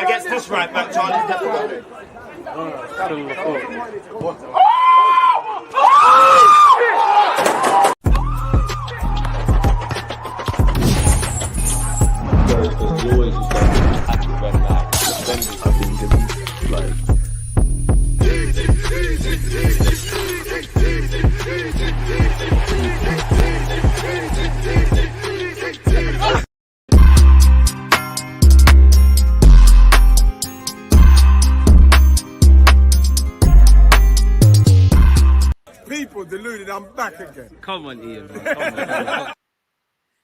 Against this right back, Charlie, definitely. People deluded, I'm back again. Come on, Ian, man. Come on.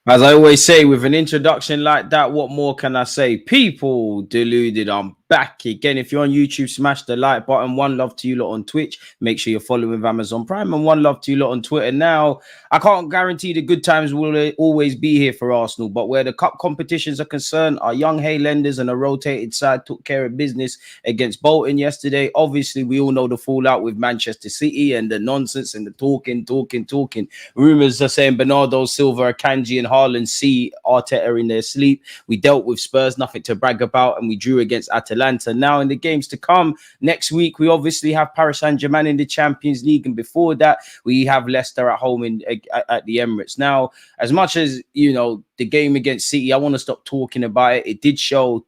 As I always say, with an introduction like that, what more can I say? People deluded, I'm back again. If you're on YouTube, smash the like button. One love to you lot on Twitch. Make sure you're following with Amazon Prime, and one love to you lot on Twitter. Now, I can't guarantee the good times will always be here for Arsenal, but where the cup competitions are concerned, our young Highlanders and a rotated side took care of business against Bolton yesterday. Obviously, we all know the fallout with Manchester City and the nonsense and the talking. Rumours are saying Bernardo Silva, Akanji and Haaland see Arteta in their sleep. We dealt with Spurs, nothing to brag about, and we drew against Atalanta. Now, in the games to come next week, we obviously have Paris Saint-Germain in the Champions League, and before that, we have Leicester at home at the Emirates. Now, as much as, you know, the game against City, I want to stop talking about it. It did show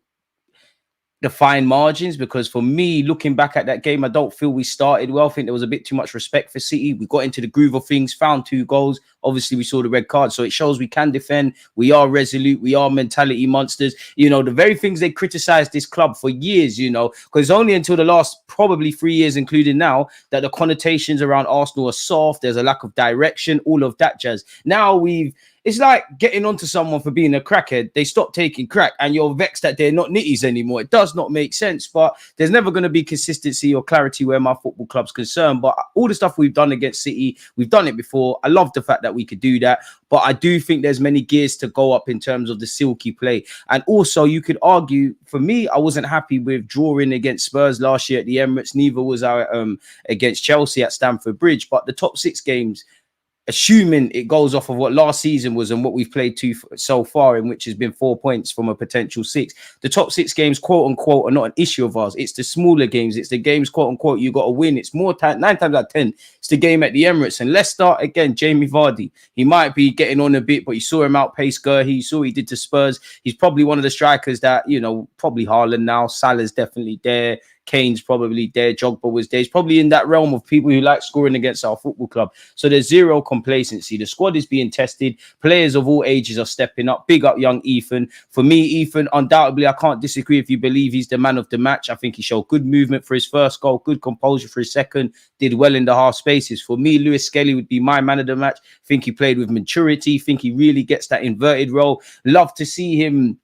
the fine margins, because for me, looking back at that game, I don't feel we started well. I think there was a bit too much respect for City. We got into the groove of things, found 2 goals. Obviously, we saw the red card. So it shows we can defend. We are resolute. We are mentality monsters. You know, the very things they criticized this club for years, you know, because only until the last probably 3 years, including now, that the connotations around Arsenal are soft. There's a lack of direction, all of that jazz. Now it's like getting onto someone for being a crackhead. They stop taking crack and you're vexed that they're not nitties anymore. It does not make sense, but there's never going to be consistency or clarity where my football club's concerned. But all the stuff we've done against City, we've done it before. I love the fact that we could do that, but I do think there's many gears to go up in terms of the silky play. And also, you could argue, for me, I wasn't happy with drawing against Spurs last year at the Emirates. Neither was I against Chelsea at Stamford Bridge. But the top 6 games, assuming it goes off of what last season was and what we've played to so far, in which has been 4 points from a potential 6. The top 6 games, quote unquote, are not an issue of ours. It's the smaller games. It's the games, quote unquote, you got to win. It's more 9 times out of 10. It's the game at the Emirates. And Leicester, again, Jamie Vardy. He might be getting on a bit, but you saw him outpace Gurley. You saw what he did to Spurs. He's probably one of the strikers that, you know, probably Haaland now. Salah's definitely there. Kane's probably there. Jogba was there. He's probably in that realm of people who like scoring against our football club. So there's zero complacency. The squad is being tested. Players of all ages are stepping up. Big up young Ethan. For me, Ethan, undoubtedly, I can't disagree if you believe he's the man of the match. I think he showed good movement for his first goal, good composure for his second, did well in the half spaces. For me, Lewis-Skelly would be my man of the match. I think he played with maturity. I think he really gets that inverted role. Love to see him,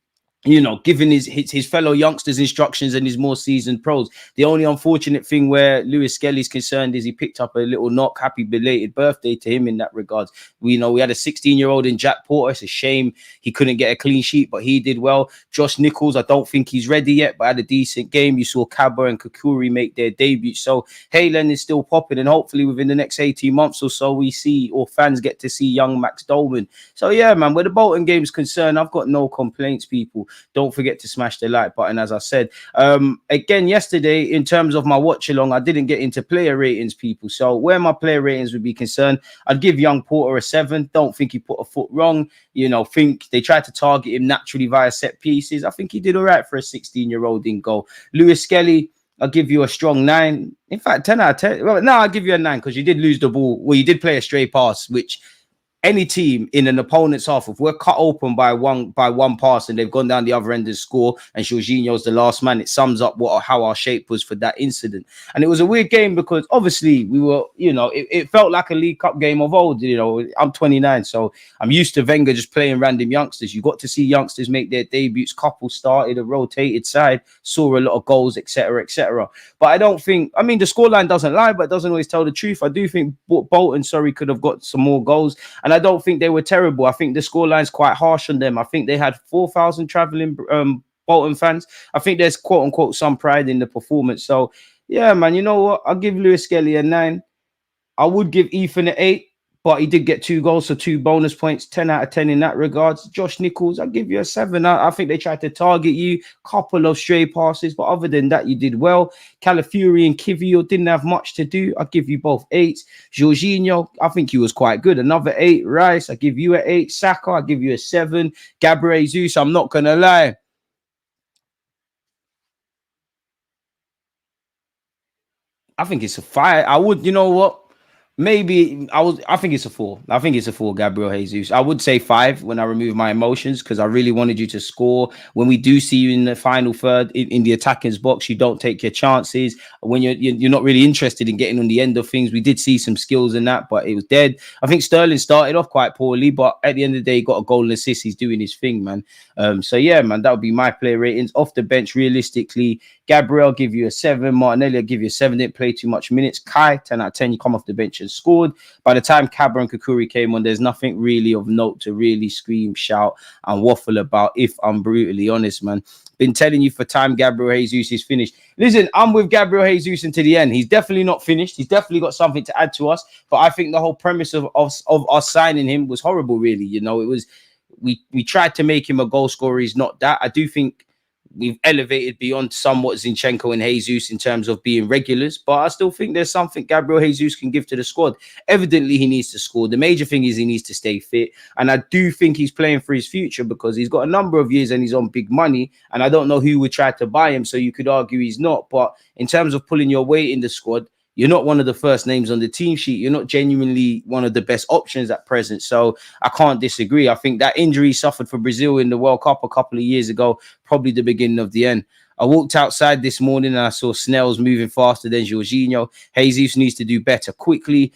you know, giving his fellow youngsters instructions and his more seasoned pros. The only unfortunate thing where Lewis-Skelly's concerned is he picked up a little knock. Happy belated birthday to him in that regards. We know we had a 16-year-old in Jack Porter. It's a shame he couldn't get a clean sheet, but he did well. Josh Nichols, I don't think he's ready yet, but had a decent game. You saw Cabba and Kakuri make their debut. So Haaland is still popping, and hopefully within the next 18 months or so, we see, or fans get to see, young Max Dolman. So yeah, man, where the Bolton game's concerned, I've got no complaints, people. Don't forget to smash the like button, as I said. Again, yesterday, in terms of my watch along, I didn't get into player ratings, people. So where my player ratings would be concerned, I'd give young Porter a 7. Don't think he put a foot wrong. You know, think they tried to target him naturally via set pieces. I think he did all right for a 16-year-old in goal. Lewis-Skelly, I'll give you a strong 9. In fact, 10 out of 10. Well, no, I'll give you a 9 because you did lose the ball. Well, you did play a stray pass, which any team in an opponent's half, if we're cut open by one pass and they've gone down the other end and score, and Jorginho's the last man, it sums up how our shape was for that incident. And it was a weird game because obviously we were, you know, it felt like a League Cup game of old. You know, I'm 29, so I'm used to Wenger just playing random youngsters. You got to see youngsters make their debuts. Couple started a rotated side, saw a lot of goals, etc., etc. But I don't think, I mean, the scoreline doesn't lie, but it doesn't always tell the truth. I do think Bolton, could have got some more goals. And I don't think they were terrible. I think the scoreline's quite harsh on them. I think they had 4,000 traveling Bolton fans. I think there's quote unquote some pride in the performance. So yeah, man, you know what? I'll give Lewis-Skelly a 9. I would give Ethan an 8, but he did get 2 goals, so 2 bonus points, 10 out of 10 in that regards. Josh Nichols, I'll give you a 7. I think they tried to target you, couple of stray passes, but other than that, you did well. Calafiori and Kivio didn't have much to do. I'll give you both 8s. Jorginho, I think he was quite good. Another 8. Rice, I'll give you an 8. Saka, I'll give you a 7. Gabriel Jesus, I'm not going to lie. I think it's a 5. I would, you know what? Maybe I think it's a 4. I think it's a 4, Gabriel Jesus. I would say 5 when I remove my emotions, because I really wanted you to score. When we do see you in the final third in the attacking's box, you don't take your chances. When you're not really interested in getting on the end of things. We did see some skills in that, but it was dead. I think Sterling started off quite poorly, but at the end of the day, he got a goal and assist. He's doing his thing, man. So yeah, man, that would be my player ratings. Off the bench, realistically, Gabriel, give you a 7. Martinelli, I'll give you a 7. Didn't play too much minutes. Kai, 10 out of 10. You come off the bench and scored. By the time Cabra and Kukuri came on, there's nothing really of note to really scream, shout, and waffle about, if I'm brutally honest, man. Been telling you for time, Gabriel Jesus is finished. Listen, I'm with Gabriel Jesus until the end. He's definitely not finished. He's definitely got something to add to us. But I think the whole premise of us signing him was horrible, really. You know, it was we tried to make him a goal scorer. He's not that. I do think we've elevated beyond somewhat Zinchenko and Jesus in terms of being regulars, but I still think there's something Gabriel Jesus can give to the squad. Evidently, he needs to score. The major thing is he needs to stay fit, and I do think he's playing for his future because he's got a number of years and he's on big money, and I don't know who would try to buy him, so you could argue he's not. But in terms of pulling your weight in the squad, you're not one of the first names on the team sheet. You're not genuinely one of the best options at present. So I can't disagree. I think that injury he suffered for Brazil in the World Cup a couple of years ago, probably the beginning of the end. I walked outside this morning and I saw Snell's moving faster than Jorginho. Jesus needs to do better quickly.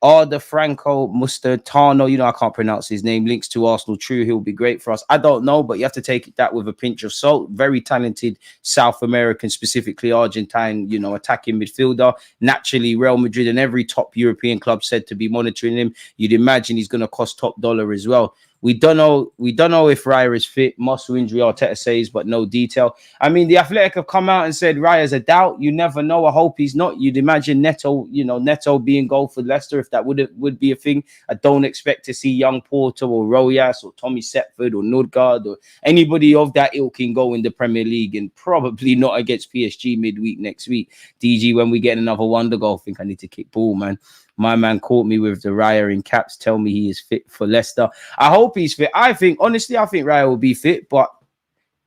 Arda Franco Mustartano, you know, I can't pronounce his name, links to Arsenal. True, he'll be great for us. I don't know, but you have to take that with a pinch of salt. Very talented South American, specifically Argentine, you know, attacking midfielder. Naturally, Real Madrid and every top European club said to be monitoring him. You'd imagine he's going to cost top dollar as well. We don't know if Raya is fit. Muscle injury, Arteta says, but no detail. I mean, the Athletic have come out and said Raya's a doubt. You never know. I hope he's not. You'd imagine Neto being goal for Leicester if that would be a thing. I don't expect to see young Porter or Royas or Tommy Setford or Nordgaard or anybody of that ilk in go in the Premier League, and probably not against PSG midweek next week. DG, when we get another wonder goal, I think I need to kick ball, man. My man caught me with the Raya in caps. Tell me he is fit for Leicester. I hope he's fit. Honestly, I think Raya will be fit, but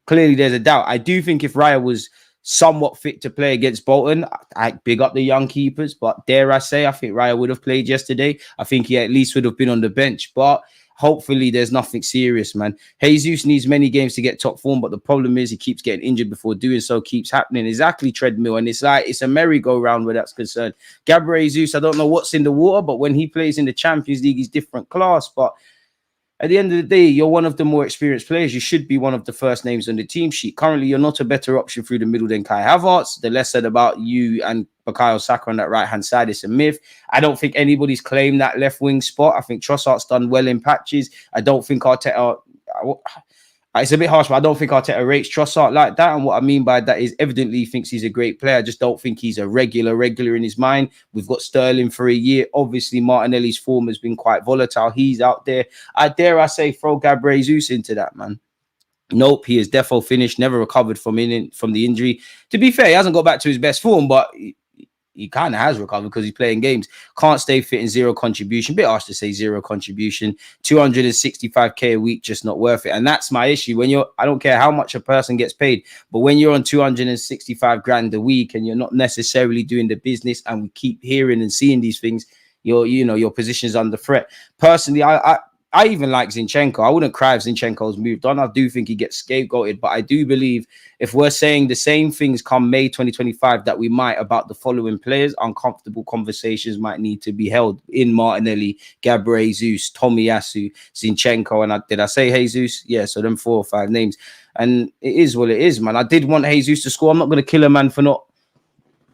clearly there's a doubt. I do think if Raya was somewhat fit to play against Bolton, I big up the young keepers, but dare I say, I think Raya would have played yesterday. I think he at least would have been on the bench, but hopefully there's nothing serious, man. Jesus needs many games to get top form, but the problem is he keeps getting injured before doing so. Keeps happening. Exactly, treadmill, and it's like it's a merry-go-round where that's concerned. Gabriel Jesus, I don't know what's in the water, but when he plays in the Champions League, he's different class. But at the end of the day, you're one of the more experienced players. You should be one of the first names on the team sheet. Currently, you're not a better option through the middle than Kai Havertz. The less said about you and Bukayo Saka on that right-hand side is a myth. I don't think anybody's claimed that left wing spot. I think Trossard's done well in patches. I don't think Arteta... It's a bit harsh, but I don't think Arteta rates Trossard like that. And what I mean by that is evidently he thinks he's a great player. I just don't think he's a regular in his mind. We've got Sterling for a year. Obviously, Martinelli's form has been quite volatile. He's out there. I dare say throw Gabriel Jesus into that, man. Nope, he is defo finished, never recovered from the injury. To be fair, he hasn't got back to his best form, but he kind of has recovered because he's playing games. Can't stay fit and zero contribution. Bit harsh to say zero contribution. 265k a week, just not worth it. And that's my issue. I don't care how much a person gets paid, but when you're on 265 grand a week and you're not necessarily doing the business, and we keep hearing and seeing these things, your position is under threat. Personally, I even like Zinchenko. I wouldn't cry if Zinchenko's moved on. I do think he gets scapegoated, but I do believe if we're saying the same things come May 2025 that we might about the following players, uncomfortable conversations might need to be held in Martinelli, Gabriel Jesus, Tomiyasu, Zinchenko, and did I say Jesus? Yeah, so them 4 or 5 names. And it is what it is, man. I did want Jesus to score. I'm not going to kill a man for not,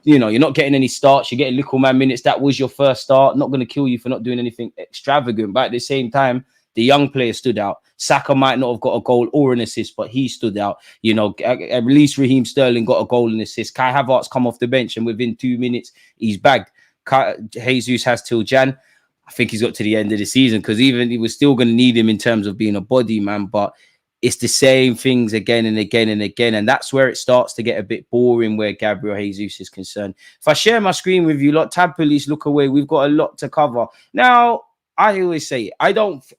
you're not getting any starts. You're getting little man minutes. That was your first start. Not going to kill you for not doing anything extravagant. But at the same time, the young player stood out. Saka might not have got a goal or an assist, but he stood out. At least Raheem Sterling got a goal and assist. Kai Havertz come off the bench, and within 2 minutes, he's bagged. Jesus has till Jan. I think he's got to the end of the season, because even he was still going to need him in terms of being a body man, but it's the same things again and again and again. And that's where it starts to get a bit boring where Gabriel Jesus is concerned. If I share my screen with you, tab police, look away. We've got a lot to cover. Now, I always say,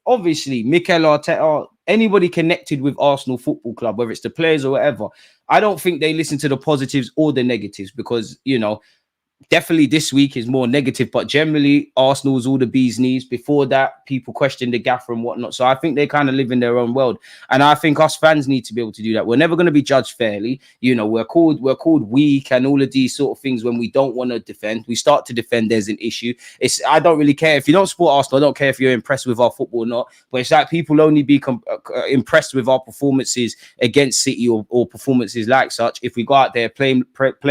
obviously, Mikel Arteta, anybody connected with Arsenal Football Club, whether it's the players or whatever, I don't think they listen to the positives or the negatives, because, definitely this week is more negative, but generally Arsenal's all the bee's knees. Before that, people questioned the gaffer and whatnot. So I think they kind of live in their own world. And I think us fans need to be able to do that. We're never going to be judged fairly. We're called weak and all of these sort of things when we don't want to defend. We start to defend, there's an issue. I don't really care. If you don't support Arsenal, I don't care if you're impressed with our football or not. But it's like people only be impressed with our performances against City or performances like such if we go out there, play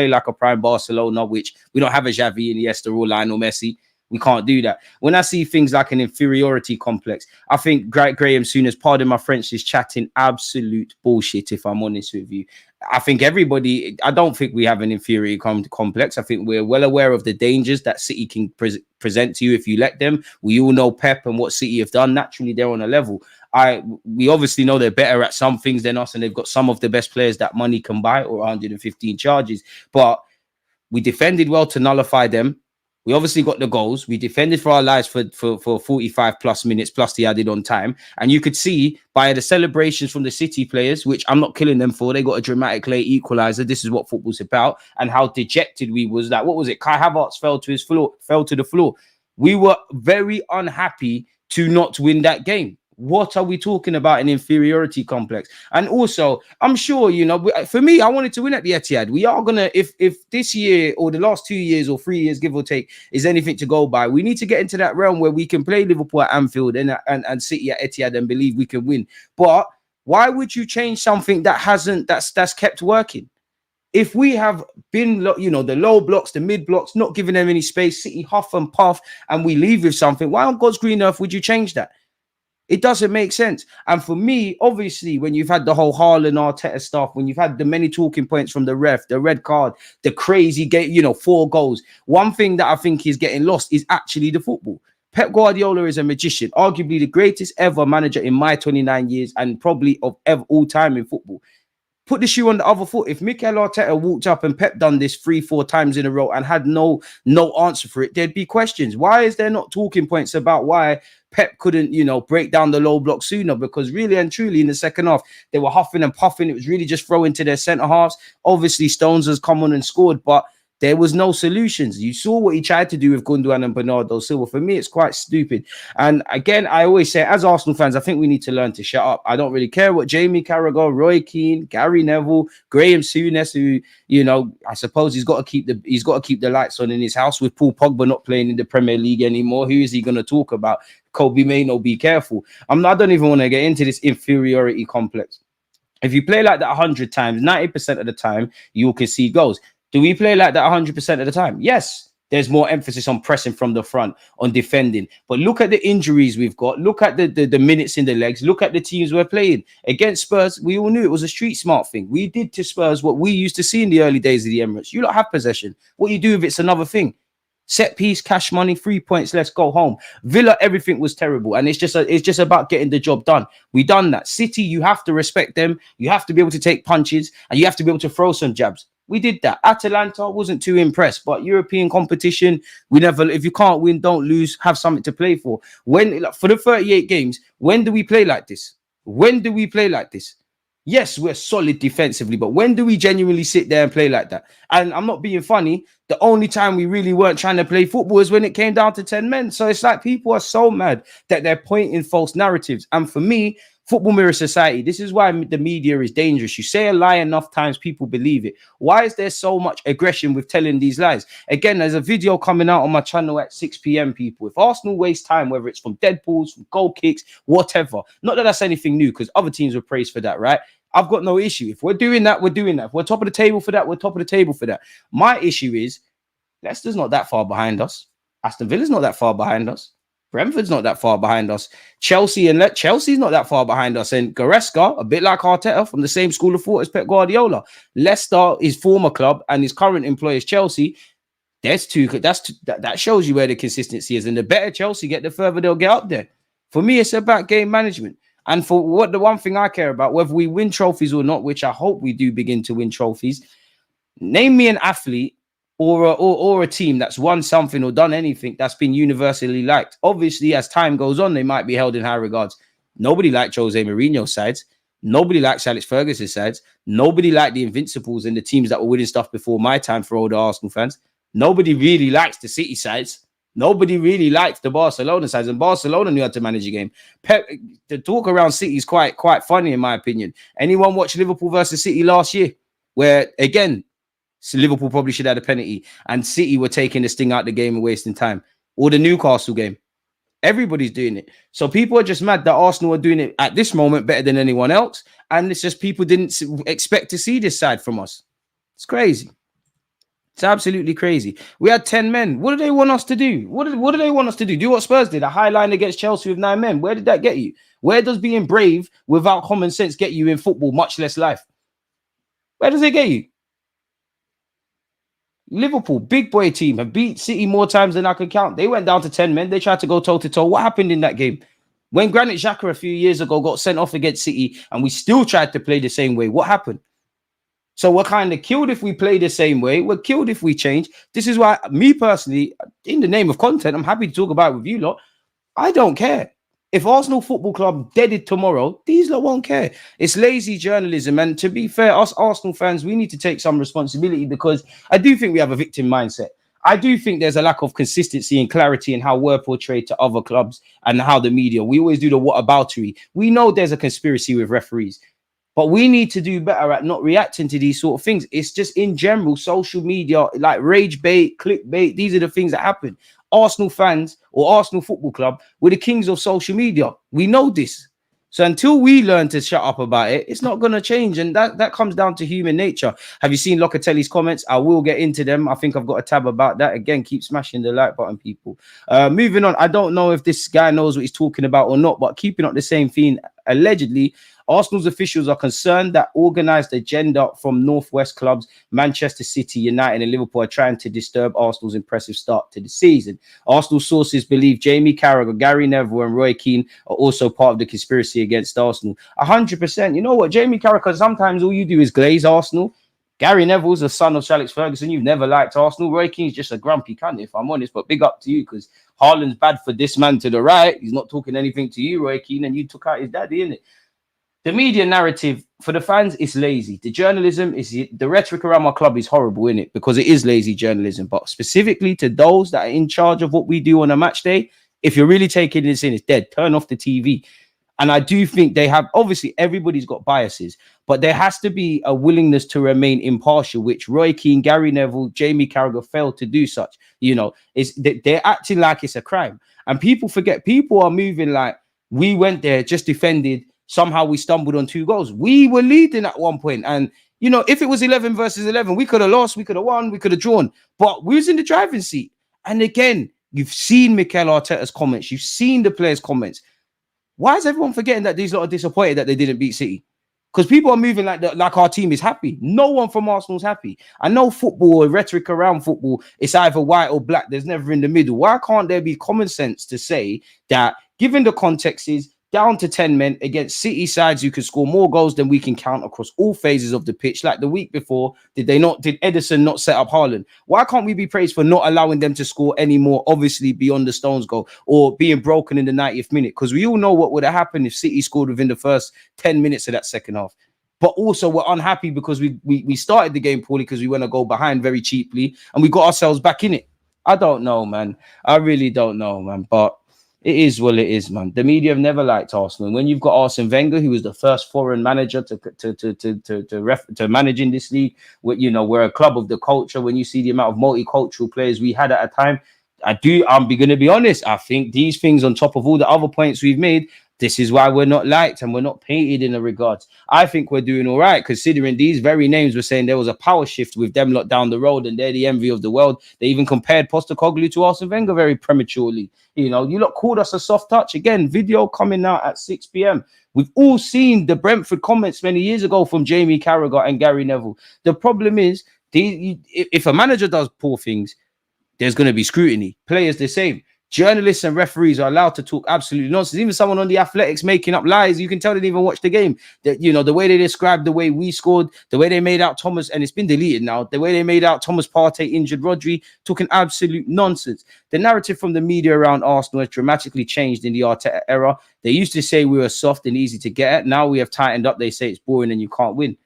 like a prime Barcelona, which we don't have a Xavi, Iniesta, or Lionel Messi. We can't do that. When I see things like an inferiority complex, I think Graham Souness, pardon my French, is chatting absolute bullshit, if I'm honest with you. I think I don't think we have an inferiority complex. I think we're well aware of the dangers that City can present to you if you let them. We all know Pep and what City have done. Naturally, they're on a level. We obviously know they're better at some things than us, and they've got some of the best players that money can buy, or 115 charges. But we defended well to nullify them. We obviously got the goals. We defended for our lives for 45 plus minutes, plus the added on time. And you could see by the celebrations from the City players, which I'm not killing them for, they got a dramatic late equalizer. This is what football's about. And how dejected we was. Like, what was it? Kai Havertz fell to the floor. We were very unhappy to not win that game. What are we talking about? An inferiority complex? And also, I'm sure, for me, I wanted to win at the Etihad. We are going to, if this year or the last 2 years or 3 years, give or take, is anything to go by, we need to get into that realm where we can play Liverpool at Anfield and City at Etihad and believe we can win. But why would you change something that's kept working? If we have been, the low blocks, the mid blocks, not giving them any space, City huff and puff, and we leave with something, why on God's green earth would you change that? It doesn't make sense. And for me, obviously, when you've had the whole Haaland Arteta stuff, when you've had the many talking points from the ref, the red card, the crazy game, 4 goals, one thing that I think is getting lost is actually the football. Pep Guardiola is a magician, arguably the greatest ever manager in my 29 years and probably of all time in football. Put the shoe on the other foot. If Mikel Arteta walked up and Pep done this 3-4 times in a row and had no answer for it, there'd be questions. Why is there not talking points about why Pep couldn't, break down the low block sooner? Because really and truly in the second half, they were huffing and puffing. It was really just throwing to their centre halves. Obviously, Stones has come on and scored, but there was no solutions. You saw what he tried to do with Gundogan and Bernardo Silva. For me, it's quite stupid. And again, I always say, as Arsenal fans, I think we need to learn to shut up. I don't really care what Jamie Carragher, Roy Keane, Gary Neville, Graham Souness, who, I suppose he's got to keep the lights on in his house. With Paul Pogba not playing in the Premier League anymore, who is he going to talk about? Kobe Mainoo, be careful. I don't even want to get into this inferiority complex. If you play like that 100 times, 90% of the time, you will concede goals. Do we play like that 100% of the time? Yes. There's more emphasis on pressing from the front, on defending. But look at the injuries we've got. Look at the minutes in the legs. Look at the teams we're playing. Against Spurs, we all knew it was a street smart thing. We did to Spurs what we used to see in the early days of the Emirates. You don't have possession. What you do with it's another thing. Set piece, cash money, 3 points, let's go home. Villa, everything was terrible. And it's just about getting the job done. We done that. City, you have to respect them. You have to be able to take punches and you have to be able to throw some jabs. We did that. Atalanta, wasn't too impressed, but European competition, if you can't win, don't lose, have something to play for. For the 38 games, when do we play like this? When do we play like this? Yes, we're solid defensively, but when do we genuinely sit there and play like that? And I'm not being funny. The only time we really weren't trying to play football is when it came down to 10 men. So it's like people are so mad that they're pointing false narratives. And for me, Football Mirror Society, this is why the media is dangerous. You say a lie enough times, people believe it. Why is there so much aggression with telling these lies? Again, there's a video coming out on my channel at 6 p.m, people. If Arsenal waste time, whether it's from dead balls, from goal kicks, whatever, not that that's anything new, because other teams were praised for that, right? I've got no issue. If we're doing that, we're doing that. If we're top of the table for that, we're top of the table for that. My issue is Leicester's not that far behind us. Aston Villa's not that far behind us. Brentford's not that far behind us. Chelsea's not that far behind us. And Goretzka, a bit like Arteta, from the same school of thought as Pep Guardiola. Leicester, his former club, and his current employer is Chelsea. That shows you where the consistency is. And the better Chelsea get, the further they'll get up there. For me, it's about game management. And for what the one thing I care about, whether we win trophies or not, which I hope we do begin to win trophies, name me an athlete or a team that's won something or done anything that's been universally liked. Obviously, as time goes on, they might be held in high regards. Nobody liked Jose Mourinho's sides. Nobody liked Alex Ferguson's sides. Nobody liked the Invincibles and the teams that were winning stuff before my time for all the Arsenal fans. Nobody really likes the City sides. Nobody really liked the Barcelona sides, and Barcelona knew how to manage a game. The talk around City is quite funny, in my opinion. Anyone watch Liverpool versus City last year, where, again, so Liverpool probably should have had a penalty, and City were taking the sting out the game and wasting time? Or the Newcastle game. Everybody's doing it. So people are just mad that Arsenal are doing it at this moment better than anyone else. And it's just people didn't expect to see this side from us. It's crazy. It's absolutely crazy. We had 10 men. What do they want us to do? What do they want us to do? Do what Spurs did, a high line against Chelsea with 9 men. Where did that get you? Where does being brave without common sense get you in football, much less life? Where does it get you? Liverpool, big boy team, have beat City more times than I can count. They went down to 10 men. They tried to go toe-to-toe. What happened in that game? When Granit Xhaka a few years ago got sent off against City and we still tried to play the same way, what happened? So we're kind of killed if we play the same way. We're killed if we change. This is why, me personally, in the name of content, I'm happy to talk about it with you lot. I don't care. If Arsenal Football Club deaded tomorrow, these lot won't care. It's lazy journalism. And to be fair, us Arsenal fans, we need to take some responsibility, because I do think we have a victim mindset. I do think there's a lack of consistency and clarity in how we're portrayed to other clubs and how the media. We always do the whataboutery. We know there's a conspiracy with referees, but we need to do better at not reacting to these sort of things. It's just in general, social media, like rage bait, clickbait. These are the things that happen. Arsenal fans or Arsenal Football Club were the kings of social media. We know this. So until we learn to shut up about it, it's not going to change. And that comes down to human nature. Have you seen Locatelli's comments? I will get into them. I think I've got a tab about that. Again, keep smashing the like button, people. Moving on. I don't know if this guy knows what he's talking about or not, but keeping up the same theme, allegedly, Arsenal's officials are concerned that organised agenda from Northwest clubs, Manchester City, United and Liverpool, are trying to disturb Arsenal's impressive start to the season. Arsenal sources believe Jamie Carragher, Gary Neville and Roy Keane are also part of the conspiracy against Arsenal. 100%. You know what? Jamie Carragher, sometimes all you do is glaze Arsenal. Gary Neville's the son of Sir Alex Ferguson. You've never liked Arsenal. Roy Keane's just a grumpy cunt, if I'm honest. But big up to you, because Haaland's bad for this man to the right. He's not talking anything to you, Roy Keane, and you took out his daddy, innit? The media narrative for the fans is lazy. The journalism is the rhetoric around my club is horrible, innit? Because it is lazy journalism. But specifically to those that are in charge of what we do on a match day, if you're really taking this in, it's dead. Turn off the TV. And I do think they have, obviously, everybody's got biases, but there has to be a willingness to remain impartial, which Roy Keane, Gary Neville, Jamie Carragher failed to do such. You know, they're acting like it's a crime. And people forget, people are moving like, we went there, just defended, somehow we stumbled on 2 goals. We were leading at one point. And, you know, if it was 11 versus 11, we could have lost, we could have won, we could have drawn. But we was in the driving seat. And again, you've seen Mikel Arteta's comments. You've seen the players' comments. Why is everyone forgetting that these lot are disappointed that they didn't beat City? Because people are moving like our team is happy. No one from Arsenal's happy. I know football or rhetoric around football, it's either white or black. There's never in the middle. Why can't there be common sense to say that, given the context is down to 10 men against City sides who can score more goals than we can count across all phases of the pitch? Like the week before, did Ederson not set up Haaland? Why can't we be praised for not allowing them to score any more, obviously beyond the Stones goal, or being broken in the 90th minute? Because we all know what would have happened if City scored within the first 10 minutes of that second half. But also we're unhappy because we started the game poorly because we went to go behind very cheaply and we got ourselves back in it. I don't know, man. I really don't know, man. But it is what it is, man. The media have never liked Arsenal. And when you've got Arsene Wenger, who was the first foreign manager to manage in this league, you know, we're a club of the culture. When you see the amount of multicultural players we had at a time, I'm going to be honest. I think these things, on top of all the other points we've made, this is why we're not liked and we're not painted in the regards. I think we're doing all right, considering these very names were saying there was a power shift with them lot down the road and they're the envy of the world. They even compared Postecoglou to Arsene Wenger very prematurely. You know, you lot called us a soft touch. Again, video coming out at 6 p.m. We've all seen the Brentford comments many years ago from Jamie Carragher and Gary Neville. The problem is, if a manager does poor things, there's going to be scrutiny. Players the same. Journalists and referees are allowed to talk absolutely nonsense. Even someone on the Athletics making up lies, you can tell they didn't even watch the game. That, you know, the way they described the way we scored, the way they made out Thomas, and it's been deleted now, the way they made out Thomas Partey injured Rodri, talking absolute nonsense. The narrative from the media around Arsenal has dramatically changed in the Arteta era. They used to say we were soft and easy to get at. Now we have tightened up. They say it's boring and you can't win.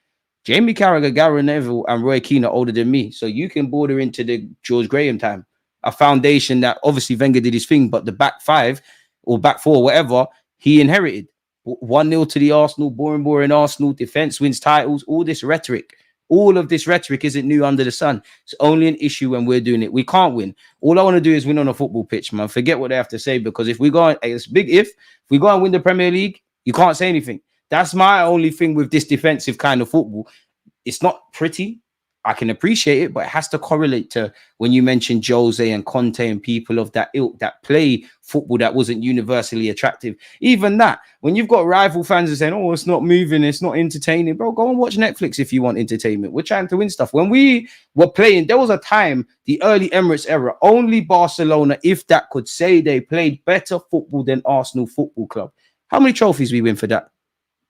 Jamie Carragher, Gary Neville, and Roy Keane are older than me, so you can border into the George Graham time. A foundation that obviously Wenger did his thing, but the back five or back four, whatever, he inherited. 1-0 to the Arsenal, boring Arsenal, defense wins titles, all this rhetoric. All of this rhetoric isn't new under the sun. It's only an issue when we're doing it. We can't win. All I want to do is win on a football pitch, man. Forget what they have to say, because if we go on, it's big if we go and win the Premier League, you can't say anything. That's my only thing with this defensive kind of football. It's not pretty. I can appreciate it, but it has to correlate to when you mention Jose and Conte and people of that ilk that play football that wasn't universally attractive. Even that, when you've got rival fans are saying, oh, it's not moving, it's not entertaining, bro, go and watch Netflix if you want entertainment. We're trying to win stuff. When we were playing, there was a time, the early Emirates era, only Barcelona, if that, could say they played better football than Arsenal Football Club. How many trophies we win for that?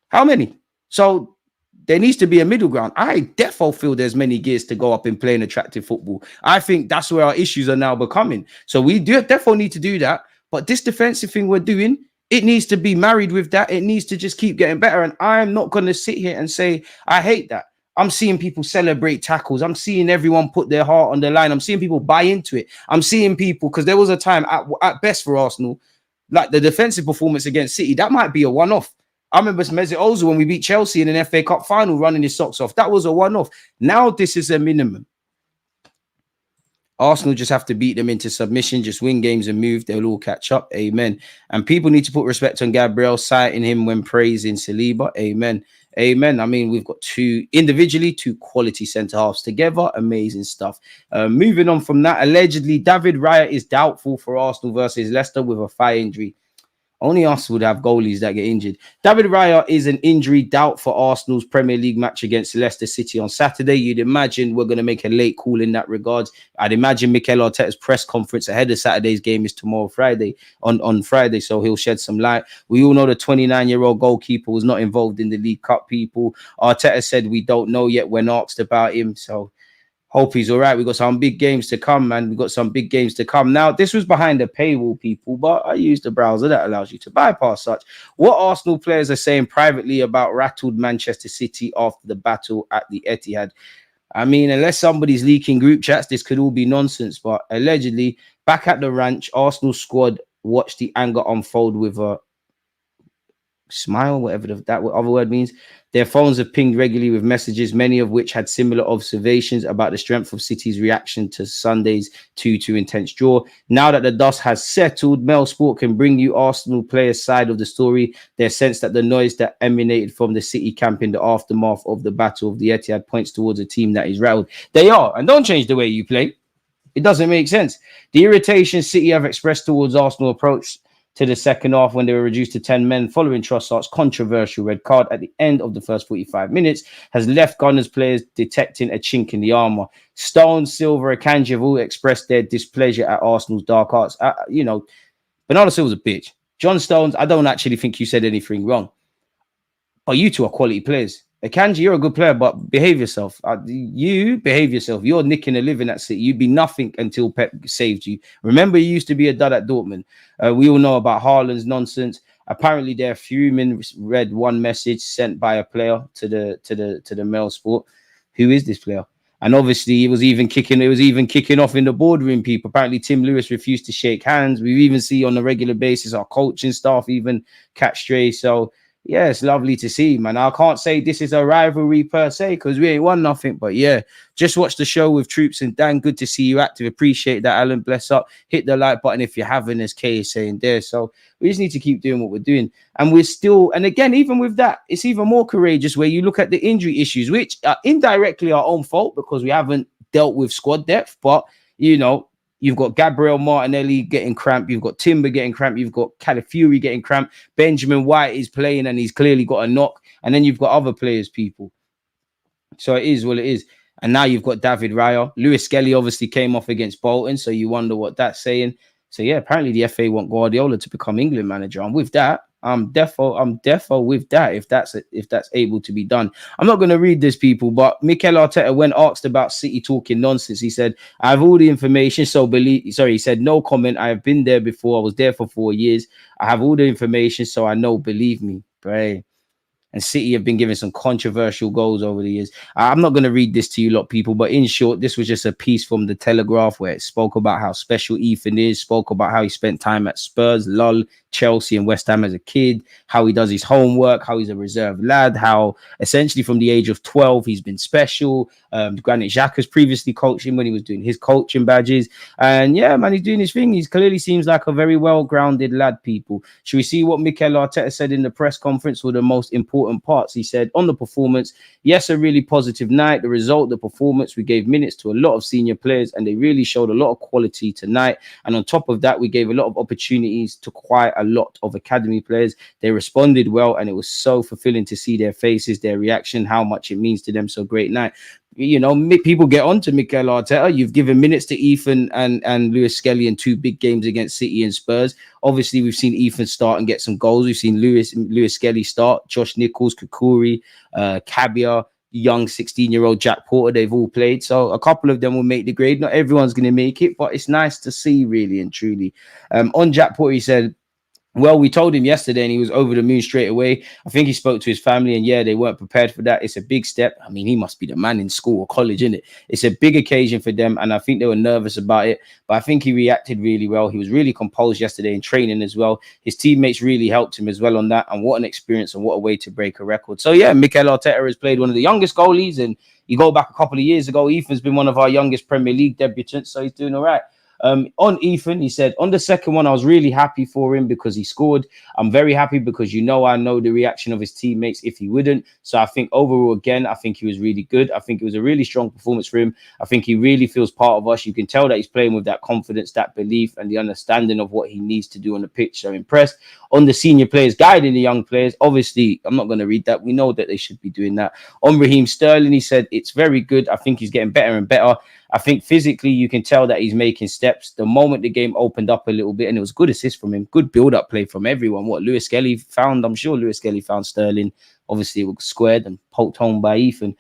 How many? So there needs to be a middle ground. I defo feel there's many gears to go up in playing attractive football. I think that's where our issues are now becoming. So we do defo need to do that. But this defensive thing we're doing, it needs to be married with that. It needs to just keep getting better. And I'm not going to sit here and say, I hate that. I'm seeing people celebrate tackles. I'm seeing everyone put their heart on the line. I'm seeing people buy into it. I'm seeing people, because there was a time at best for Arsenal, like the defensive performance against City, that might be a one-off. I remember Mesut Ozil when we beat Chelsea in an FA Cup final running his socks off. That was a one-off. Now this is a minimum. Arsenal just have to beat them into submission, just win games and move. They'll all catch up. Amen. And people need to put respect on Gabriel, citing him when praising Saliba. Amen. Amen. I mean, we've got two quality centre-halves together. Amazing stuff. Moving on from that, allegedly, David Raya is doubtful for Arsenal versus Leicester with a thigh injury. Only us would have goalies that get injured. David Raya is an injury doubt for Arsenal's Premier League match against Leicester City on Saturday. You'd imagine we're going to make a late call in that regard. I'd imagine Mikel Arteta's press conference ahead of Saturday's game is tomorrow, Friday, on Friday, so he'll shed some light. We all know the 29-year-old goalkeeper was not involved in the League Cup, people. Arteta said we don't know yet when asked about him, so hope he's all right. We've got some big games to come, man. We've got some big games to come. Now, this was behind a paywall, people, but I used the browser that allows you to bypass such. What Arsenal players are saying privately about rattled Manchester City after the battle at the Etihad. I mean, unless somebody's leaking group chats, this could all be nonsense. But allegedly, back at the ranch, Arsenal squad watched the anger unfold with a smile, whatever that other word means. Their phones have pinged regularly with messages, many of which had similar observations about the strength of City's reaction to Sunday's 2-2 intense draw. Now that the dust has settled, Mail Sport can bring you Arsenal players' side of the story. Their sense that the noise that emanated from the City camp in the aftermath of the Battle of the Etihad points towards a team that is rattled. They are, and don't change the way you play. It doesn't make sense. The irritation City have expressed towards Arsenal approach to the second half when they were reduced to 10 men following Trossard's controversial red card at the end of the first 45 minutes has left Gunners players detecting a chink in the armour. Stones, Silva, and Akanji have all expressed their displeasure at Arsenal's dark arts. Bernardo Silva's a bitch. John Stones, I don't actually think you said anything wrong. But you two are quality players. Akanji, you're a good player, but behave yourself. You behave yourself. You're nicking a living at City. You'd be nothing until Pep saved you. Remember, you used to be a dud at Dortmund. We all know about Haaland's nonsense. Apparently, they're fuming. Read one message sent by a player to the Mail Sport. Who is this player? And obviously, it was even kicking off in the boardroom, people. Apparently, Tim Lewis refused to shake hands. We even see on a regular basis our coaching staff even catch stray. So yeah, it's lovely to see, man. I can't say this is a rivalry per se because we ain't won nothing. But yeah, just watch the show with Troops and Dan. Good to see you active. Appreciate that, Alan. Bless up. Hit the like button if you haven't, as Kay is saying there. So we just need to keep doing what we're doing. And we're still, and again, even with that, it's even more courageous where you look at the injury issues, which are indirectly our own fault because we haven't dealt with squad depth. But, you know, you've got Gabriel Martinelli getting cramped. You've got Timber getting cramped. You've got Calafiori getting cramped. Benjamin White is playing and he's clearly got a knock. And then you've got other players, people. So it is what it is. And now you've got David Raya. Lewis-Skelly obviously came off against Bolton, so you wonder what that's saying. So yeah, apparently the FA want Guardiola to become England manager. And with that, I'm defo with that if that's able to be done. I'm not going to read this, people, but Mikel Arteta, when asked about City talking nonsense, he said, "I have all the information, so believe." Sorry, he said, "No comment. I have been there before. I was there for 4 years. I have all the information, so I know. Believe me." Right. And City have been giving some controversial goals over the years. I'm not going to read this to you lot, people, but in short, this was just a piece from the Telegraph where it spoke about how special Ethan is, spoke about how he spent time at Spurs, Lull, Chelsea and West Ham as a kid, how he does his homework, how he's a reserve lad, how essentially from the age of 12, he's been special. Granit Xhaka has previously coached him when he was doing his coaching badges. And yeah, man, he's doing his thing. He clearly seems like a very well-grounded lad, people. Should we see what Mikel Arteta said in the press conference were the most important parts? He said, on the performance, yes, a really positive night. The result, the performance, we gave minutes to a lot of senior players and they really showed a lot of quality tonight. And on top of that, we gave a lot of opportunities to quite a lot of academy players. They responded well and it was so fulfilling to see their faces, their reaction, how much it means to them. So great night. You know, people get on to Mikel Arteta. You've given minutes to Ethan and Lewis-Skelly in 2 big games against City and Spurs. Obviously, we've seen Ethan start and get some goals. We've seen Lewis-Skelly start, Josh Nichols, Kukuri, Cabia, young 16-year-old Jack Porter. They've all played. So a couple of them will make the grade. Not everyone's going to make it, but it's nice to see, really and truly. On Jack Porter, he said, well, we told him yesterday and he was over the moon straight away. I think he spoke to his family and yeah, they weren't prepared for that. It's a big step. I mean, he must be the man in school or college, isn't it? It's a big occasion for them and I think they were nervous about it, but I think he reacted really well. He was really composed yesterday in training as well. His teammates really helped him as well on that, and what an experience and what a way to break a record. So yeah, Mikel Arteta has played one of the youngest goalies, and you go back a couple of years ago, Ethan's been one of our youngest Premier League debutants, so he's doing all right. On Ethan, he said, on the second one, I was really happy for him because he scored. I'm very happy because, you know, I know the reaction of his teammates if he wouldn't. So I think overall, again, I think he was really good. I think it was a really strong performance for him. I think he really feels part of us. You can tell that he's playing with that confidence, that belief, and the understanding of what he needs to do on the pitch. So impressed. On the senior players, guiding the young players, obviously, I'm not going to read that. We know that they should be doing that. On Raheem Sterling, he said, it's very good. I think he's getting better and better. I think physically you can tell that he's making steps. The moment the game opened up a little bit, and it was good assist from him, good build-up play from everyone. What Lewis-Skelly found, I'm sure Lewis-Skelly found Sterling. Obviously, it was squared and poked home by Ethan.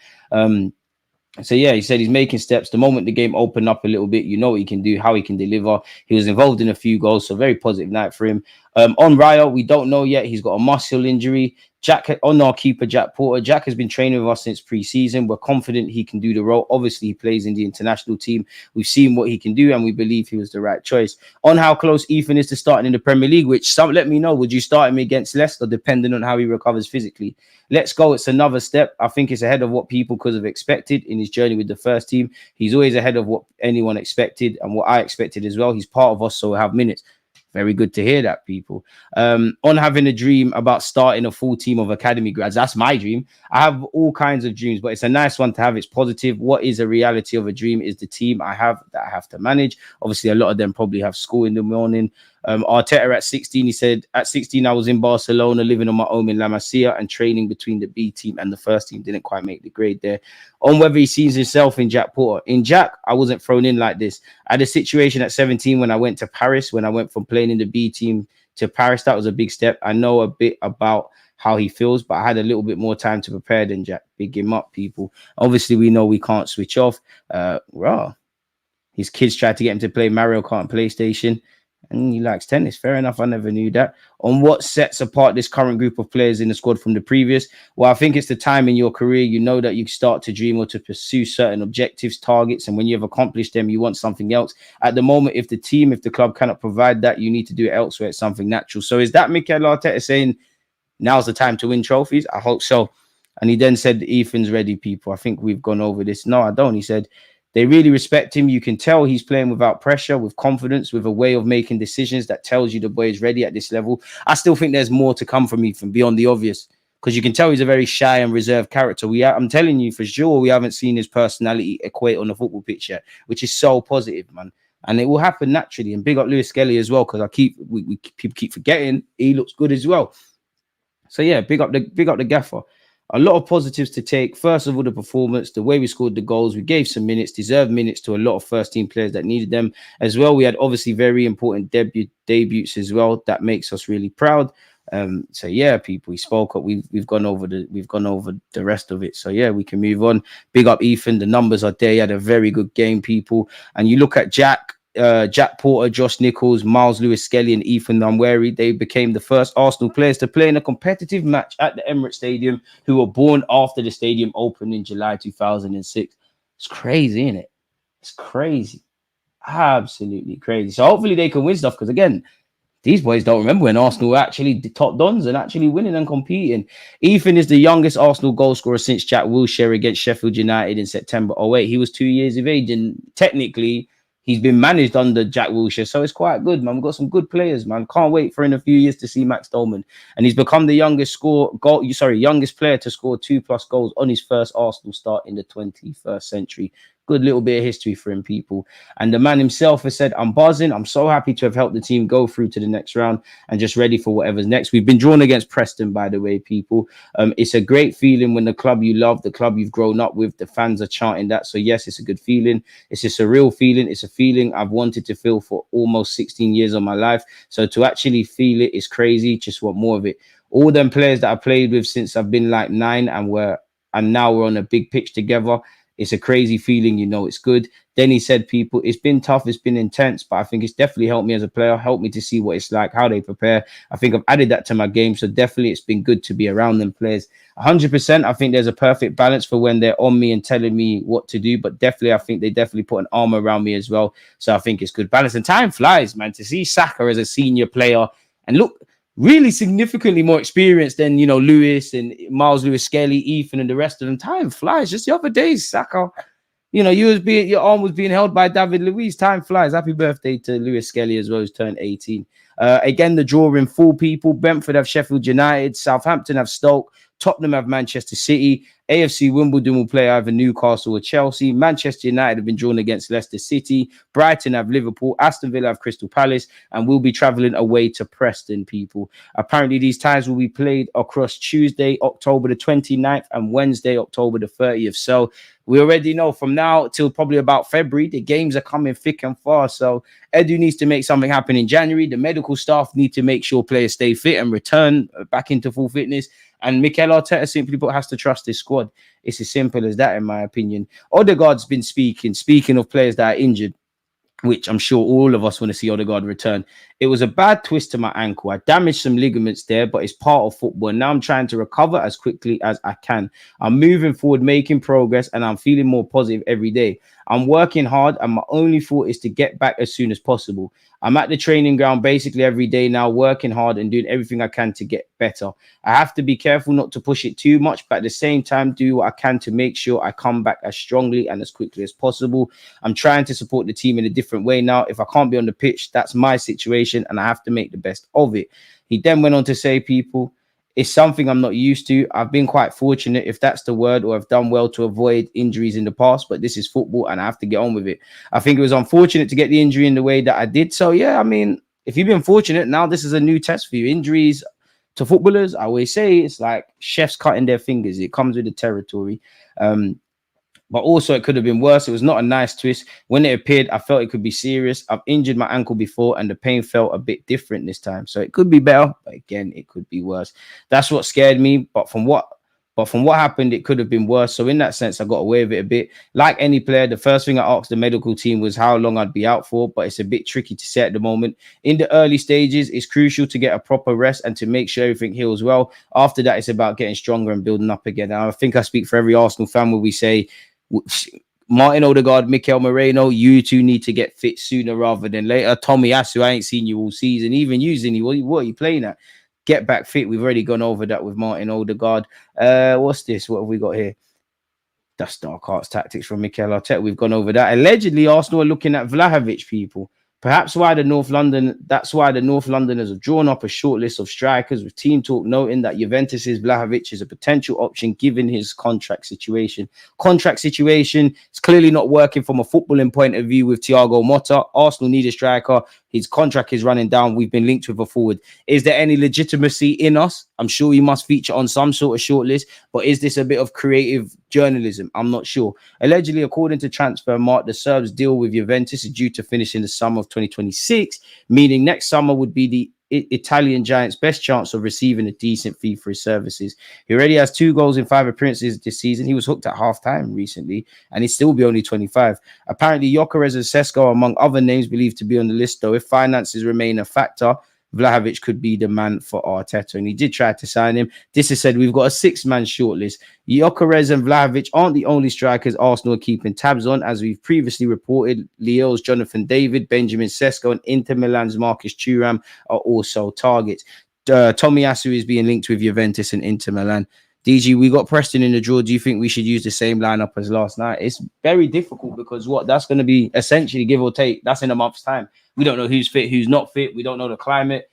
So yeah, he said he's making steps. The moment the game opened up a little bit, you know what he can do, how he can deliver. He was involved in a few goals, so very positive night for him. On Raya, we don't know yet. He's got a muscle injury. Jack, on our keeper, Jack Porter. Jack has been training with us since pre-season. We're confident he can do the role. Obviously, he plays in the international team. We've seen what he can do, and we believe he was the right choice. On how close Ethan is to starting in the Premier League, which some let me know. Would you start him against Leicester, depending on how he recovers physically? Let's go. It's another step. I think it's ahead of what people could have expected in his journey with the first team. He's always ahead of what anyone expected and what I expected as well. He's part of us, so we'll have minutes. Very good to hear that, people. On having a dream about starting a full team of academy grads. That's my dream. I have all kinds of dreams, but it's a nice one to have. It's positive. What is a reality of a dream is the team I have that I have to manage. Obviously, a lot of them probably have school in the morning. Arteta at 16, he said, at 16, I was in Barcelona, living on my own in La Masia and training between the B team and the first team. Didn't quite make the grade there. On whether he sees himself in Jack Porter. In Jack, I wasn't thrown in like this. I had a situation at 17 when I went to Paris, when I went from playing in the B team to Paris. That was a big step. I know a bit about how he feels, but I had a little bit more time to prepare than Jack. Big him up, people. Obviously, we know we can't switch off. His kids tried to get him to play Mario Kart and PlayStation. And he likes tennis. Fair enough. I never knew that. On what sets apart this current group of players in the squad from the previous? Well, I think it's the time in your career. You know that you start to dream or to pursue certain objectives, targets. And when you've accomplished them, you want something else. At the moment, if the club cannot provide that, you need to do it elsewhere. It's something natural. So is that Mikel Arteta saying now's the time to win trophies? I hope so. And he then said, Ethan's ready, people. I think we've gone over this. No, I don't. He said, they really respect him. You can tell he's playing without pressure, with confidence, with a way of making decisions that tells you the boy is ready at this level. I still think there's more to come from Ethan beyond the obvious, because you can tell he's a very shy and reserved character. I'm telling you for sure, we haven't seen his personality equate on the football pitch yet, which is so positive, man. And it will happen naturally. And big up Lewis-Skelly as well, because people keep forgetting he looks good as well. So yeah, big up the gaffer. A lot of positives to take. First of all, the performance, the way we scored the goals. We gave some minutes, deserved minutes to a lot of first-team players that needed them as well. We had obviously very important debuts as well. That makes us really proud. So yeah, people, we spoke up. We've gone over the rest of it. So yeah, we can move on. Big up Ethan. The numbers are there. He had a very good game, people. And you look at Jack Porter, Josh Nichols, Miles Lewis-Skelly, and Ethan Nwaneri. They became the first Arsenal players to play in a competitive match at the Emirates Stadium who were born after the stadium opened in July 2006. It's crazy, isn't it? It's crazy. Absolutely crazy. So hopefully they can win stuff, because again, these boys don't remember when Arsenal were actually the top dons and actually winning and competing. Ethan is the youngest Arsenal goal scorer since Jack Wilshere against Sheffield United in September 08. He was 2 years of age, and technically he's been managed under Jack Wilshere, so it's quite good, man. We've got some good players, man. Can't wait for in a few years to see Max Dolman. And he's become the youngest player to score 2+ goals on his first Arsenal start in the 21st century. Good little bit of history for him, people. And the man himself has said, I'm buzzing. I'm so happy to have helped the team go through to the next round and just ready for whatever's next. We've been drawn against Preston, by the way, people. It's a great feeling when the club you love, the club you've grown up with, the fans are chanting that. So yes, it's a good feeling. It's just a real feeling. It's a feeling I've wanted to feel for almost 16 years of my life. So to actually feel it is crazy. Just want more of it. All them players that I played with since I've been like 9 and now we're on a big pitch together. It's a crazy feeling, you know, it's good. Then he said, people, it's been tough, it's been intense, but I think it's definitely helped me as a player, helped me to see what it's like, how they prepare. I think I've added that to my game, so definitely it's been good to be around them players. 100%, I think there's a perfect balance for when they're on me and telling me what to do, but definitely, I think they definitely put an arm around me as well, so I think it's good balance. And time flies, man, to see Saka as a senior player, and look, really significantly more experienced than, you know, Lewis and Miles Lewis-Skelly, Ethan, and the rest of them. Time flies. Just the other day, Saka, you know, your arm was being held by David Luiz. Time flies. Happy birthday to Lewis-Skelly as well, who's turned 18. Again, the draw in full, people. Brentford have Sheffield United. Southampton have Stoke. Tottenham have Manchester City. AFC Wimbledon will play either Newcastle or Chelsea. Manchester United have been drawn against Leicester City. Brighton have Liverpool. Aston Villa have Crystal Palace. And we'll be travelling away to Preston, people. Apparently, these ties will be played across Tuesday, October the 29th, and Wednesday, October the 30th. So we already know from now till probably about February, the games are coming thick and fast. So Edu needs to make something happen in January. The medical staff need to make sure players stay fit and return back into full fitness. And Mikel Arteta, simply put, has to trust his squad. It's as simple as that, in my opinion. Odegaard's been speaking of players that are injured, which I'm sure all of us want to see Odegaard return. It was a bad twist to my ankle. I damaged some ligaments there, but it's part of football. And now I'm trying to recover as quickly as I can. I'm moving forward, making progress, and I'm feeling more positive every day. I'm working hard, and my only thought is to get back as soon as possible. I'm at the training ground basically every day now, working hard and doing everything I can to get better. I have to be careful not to push it too much, but at the same time, do what I can to make sure I come back as strongly and as quickly as possible. I'm trying to support the team in a different way now. If I can't be on the pitch, that's my situation, and I have to make the best of it. He then went on to say, people, it's something I'm not used to. I've been quite fortunate, if that's the word, or I've done well to avoid injuries in the past, but this is football and I have to get on with it. I think it was unfortunate to get the injury in the way that I did. So yeah, I mean, if you've been fortunate, now this is a new test for you. Injuries to footballers, I always say, it's like chefs cutting their fingers. It comes with the territory. But also it could have been worse. It was not a nice twist. When it appeared, I felt it could be serious. I've injured my ankle before and the pain felt a bit different this time. So it could be better, but again, it could be worse. That's what scared me. But from what happened, it could have been worse. So in that sense, I got away with it a bit. Like any player, the first thing I asked the medical team was how long I'd be out for, but it's a bit tricky to say at the moment. In the early stages, it's crucial to get a proper rest and to make sure everything heals well. After that, it's about getting stronger and building up again. And I think I speak for every Arsenal fan when we say, Martin Odegaard, Mikel Moreno, you two need to get fit sooner rather than later. Tommy Asu, I ain't seen you all season. Even you, Zinni, what are you playing at? Get back fit. We've already gone over that with Martin Odegaard. What's this? What have we got here? That's dark arts tactics from Mikel Arteta. We've gone over that. Allegedly, Arsenal are looking at Vlahovic, people. That's why the North Londoners have drawn up a short list of strikers, with team talk noting that Juventus's Vlahovic is a potential option given his contract situation. It's clearly not working from a footballing point of view with Thiago Motta. Arsenal need a striker His contract is running down. We've been linked with a forward. Is there any legitimacy in us? I'm sure he must feature on some sort of shortlist, but is this a bit of creative journalism? I'm not sure. Allegedly, according to Transfermarkt, the Serbs' deal with Juventus is due to finish in the summer of 2026, meaning next summer would be the Italian giant's best chance of receiving a decent fee for his services. He already has 2 goals in 5 appearances this season. He was hooked at half-time recently, and he'd still be only 25. Apparently, Gyökeres and Sesko, among other names, believed to be on the list, though if finances remain a factor, Vlahovic could be the man for Arteta, and he did try to sign him. This has said we've got a 6-man shortlist. Gyökeres and Vlahovic aren't the only strikers Arsenal are keeping tabs on, as we've previously reported. Lille's Jonathan David, Benjamin Sesko, and Inter Milan's Marcus Thuram are also targets. Tomiyasu is being linked with Juventus and Inter Milan. DG, we got Preston in the draw. Do you think we should use the same lineup as last night? It's very difficult because that's going to be essentially give or take. That's in a month's time. We don't know who's fit, who's not fit. We don't know the climate.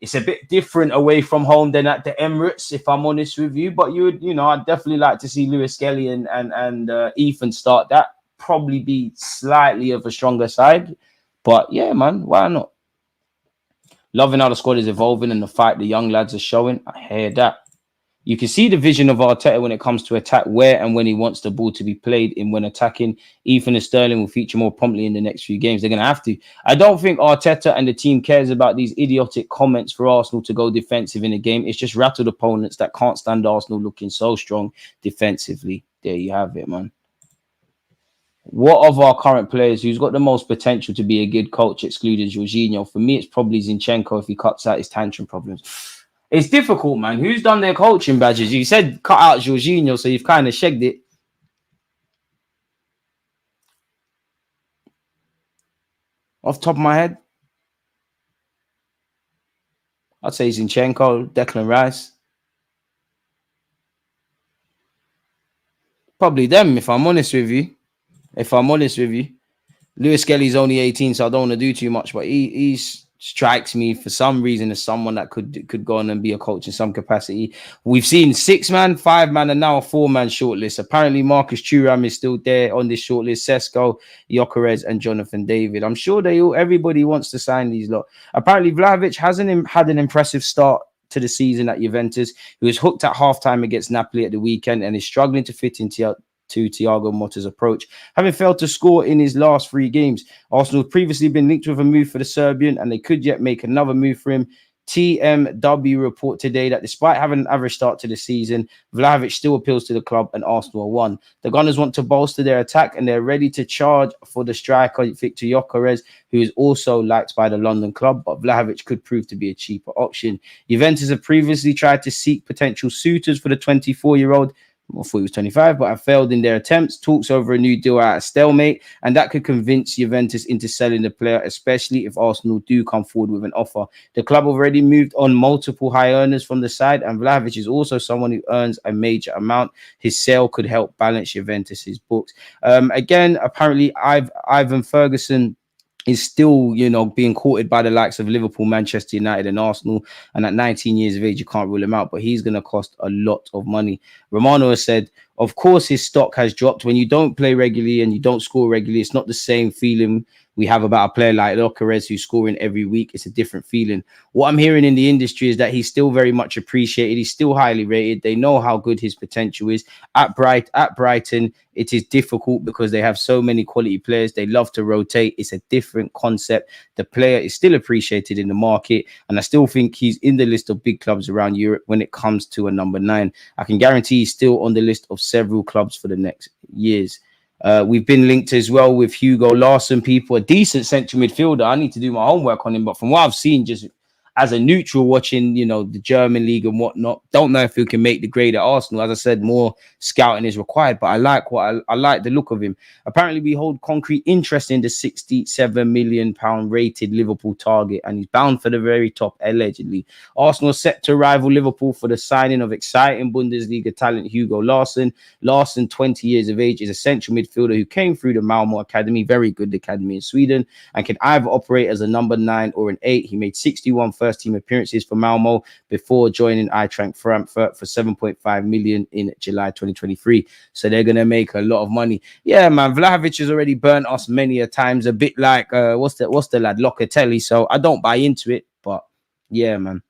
It's a bit different away from home than at the Emirates, if I'm honest with you. But I'd definitely like to see Lewis-Skelly and Ethan start. That probably be slightly of a stronger side. But yeah, man, why not? Loving how the squad is evolving and the fight the young lads are showing. I hear that. You can see the vision of Arteta when it comes to attack, where and when he wants the ball to be played in when attacking. Ethan and Sterling will feature more promptly in the next few games. They're going to have to. I don't think Arteta and the team cares about these idiotic comments for Arsenal to go defensive in a game. It's just rattled opponents that can't stand Arsenal looking so strong defensively. There you have it, man. What of our current players, who's got the most potential to be a good coach, excluding Jorginho? For me, it's probably Zinchenko if he cuts out his tantrum problems. It's difficult, man. Who's done their coaching badges? You said cut out Jorginho, so you've kind of shagged it. Off the top of my head, I'd say Zinchenko, Declan Rice. Probably them, if I'm honest with you. Lewis-Skelly's only 18, so I don't want to do too much, but he strikes me for some reason as someone that could go on and be a coach in some capacity. We've seen 6-man, 5-man, and now a 4-man shortlist. Apparently, Marcus Thuram is still there on this shortlist. Sesko, Gyökeres, and Jonathan David. I'm sure everybody wants to sign these lot. Apparently, Vlahovic hasn't had an impressive start to the season at Juventus. He was hooked at halftime against Napoli at the weekend and is struggling to fit into Thiago Motta's approach, having failed to score in his last 3 games. Arsenal have previously been linked with a move for the Serbian, and they could yet make another move for him. TMW report today that despite having an average start to the season, Vlahovic still appeals to the club and Arsenal are won. The Gunners want to bolster their attack and they're ready to charge for the striker Victor Gyökeres, who is also liked by the London club, but Vlahovic could prove to be a cheaper option. Juventus have previously tried to seek potential suitors for the 24-year-old. I thought he was 25, but have failed in their attempts. Talks over a new deal at a stalemate, and that could convince Juventus into selling the player, especially if Arsenal do come forward with an offer. The club already moved on multiple high earners from the side, and Vlahovic is also someone who earns a major amount. His sale could help balance Juventus's books. Again, apparently, Ivan Ferguson is still, being courted by the likes of Liverpool, Manchester United and Arsenal. And at 19 years of age, you can't rule him out, but he's going to cost a lot of money. Romano has said, of course, his stock has dropped. When you don't play regularly and you don't score regularly, it's not the same feeling we have about a player like Gyökeres who's scoring every week. It's a different feeling. What I'm hearing in the industry is that he's still very much appreciated. He's still highly rated. They know how good his potential is. At Brighton, it is difficult because they have so many quality players. They love to rotate. It's a different concept. The player is still appreciated in the market, and I still think he's in the list of big clubs around Europe when it comes to a number 9. I can guarantee he's still on the list of several clubs for the next years. We've been linked as well with Hugo Larsson, people, a decent central midfielder. I need to do my homework on him, but from what I've seen, just as a neutral watching, the German league and whatnot, don't know if he can make the grade at Arsenal. As I said, more scouting is required, but I like I like the look of him. Apparently, we hold concrete interest in the £67 million rated Liverpool target, and he's bound for the very top, allegedly. Arsenal are set to rival Liverpool for the signing of exciting Bundesliga talent Hugo Larsson. Larsson, 20 years of age, is a central midfielder who came through the Malmo Academy, very good academy in Sweden, and can either operate as a number 9 or an 8. He made 61 first-team appearances for Malmo before joining Eintracht Frankfurt for 7.5 million in July 2023. So they're going to make a lot of money. Yeah, man, Vlahovic has already burnt us many a times, a bit like, what's the lad, Locatelli. So I don't buy into it, but yeah, man.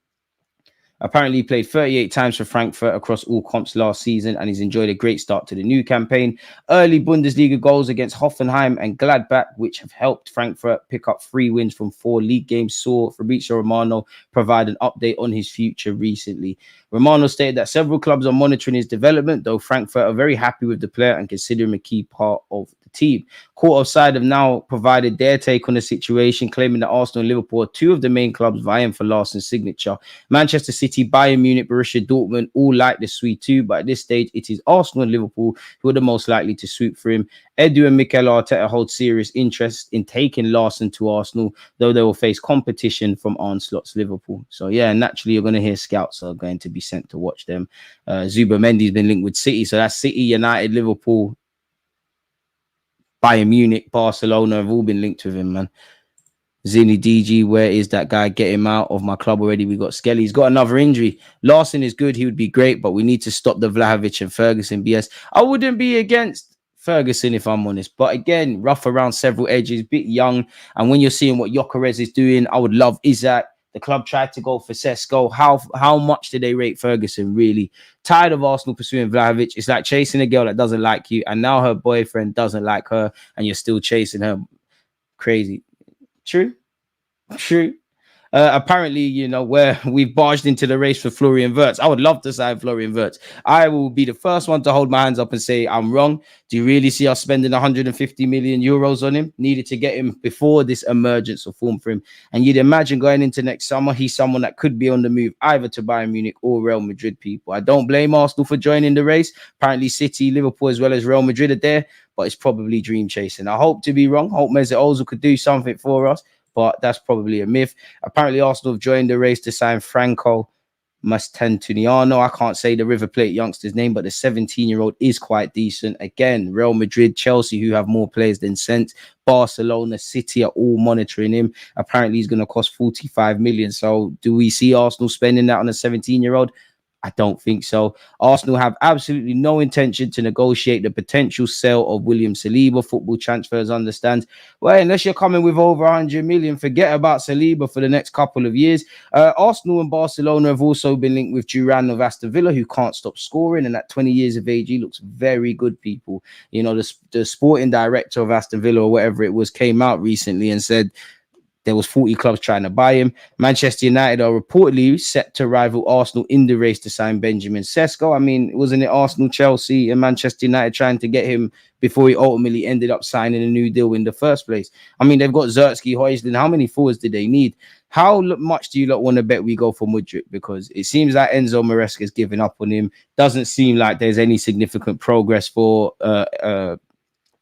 Apparently, he played 38 times for Frankfurt across all comps last season, and he's enjoyed a great start to the new campaign. Early Bundesliga goals against Hoffenheim and Gladbach, which have helped Frankfurt pick up 3 wins from 4 league games, saw Fabrizio Romano provide an update on his future recently. Romano stated that several clubs are monitoring his development, though Frankfurt are very happy with the player and consider him a key part of the team. Court Offside have now provided their take on the situation, claiming that Arsenal and Liverpool are 2 of the main clubs vying for Larsson's signature. Manchester City, Bayern Munich, Borussia Dortmund all like the Swede too, but at this stage, it is Arsenal and Liverpool who are the most likely to swoop for him. Edu and Mikel Arteta hold serious interest in taking Larsson to Arsenal, though they will face competition from Arne Slot's Liverpool. So yeah, naturally, you're going to hear scouts are going to be sent to watch them. Zubimendi's been linked with City, so that's City, United, Liverpool, Bayern Munich, Barcelona have all been linked with him, man. Zini DG, where is that guy? Get him out of my club already. We got Skelly. He's got another injury. Larsson is good. He would be great, but we need to stop the Vlahovic and Ferguson BS. I wouldn't be against Ferguson if I'm honest, but again, rough around several edges, bit young. And when you're seeing what Gyökeres is doing, I would love Isaac. The club tried to go for Sesko. How much did they rate Ferguson, really? Tired of Arsenal pursuing Vlahovic. It's like chasing a girl that doesn't like you, and now her boyfriend doesn't like her, and you're still chasing her. Crazy. True. Apparently, you know, where we've barged into the race for Florian Wirtz. I would love to sign Florian Wirtz. I will be the first one to hold my hands up and say I'm wrong. Do you really see us spending 150 million euros on him? Needed to get him before this emergence of form for him. And you'd imagine going into next summer, he's someone that could be on the move either to Bayern Munich or Real Madrid, people. I don't blame Arsenal for joining the race. Apparently City, Liverpool, as well as Real Madrid are there, but it's probably dream chasing. I hope to be wrong. Hope Mesut Ozil could do something for us, but that's probably a myth. Apparently, Arsenal have joined the race to sign Franco Mastantuniano. I can't say the River Plate youngster's name, but the 17-year-old is quite decent. Again, Real Madrid, Chelsea, who have more players than sent, Barcelona, City are all monitoring him. Apparently, he's going to cost 45 million. So do we see Arsenal spending that on a 17-year-old? I don't think so. Arsenal have absolutely no intention to negotiate the potential sale of William Saliba. Football Transfers understands. Well, unless you're coming with over 100 million, forget about Saliba for the next couple of years. Arsenal and Barcelona have also been linked with Duran of Aston Villa, who can't stop scoring. And at 20 years of age, he looks very good, people. You know, the sporting director of Aston Villa or whatever it was came out recently and said there was 40 clubs trying to buy him. Manchester United are reportedly set to rival Arsenal in the race to sign Benjamin Sesko. I mean, wasn't it Arsenal, Chelsea, and Manchester United trying to get him before he ultimately ended up signing a new deal in the first place? I mean, they've got Zertsky, Højlund. How many forwards did they need? How much do you lot want to bet we go for Mudryk? Because it seems like Enzo Maresca is giving up on him. Doesn't seem like there's any significant progress for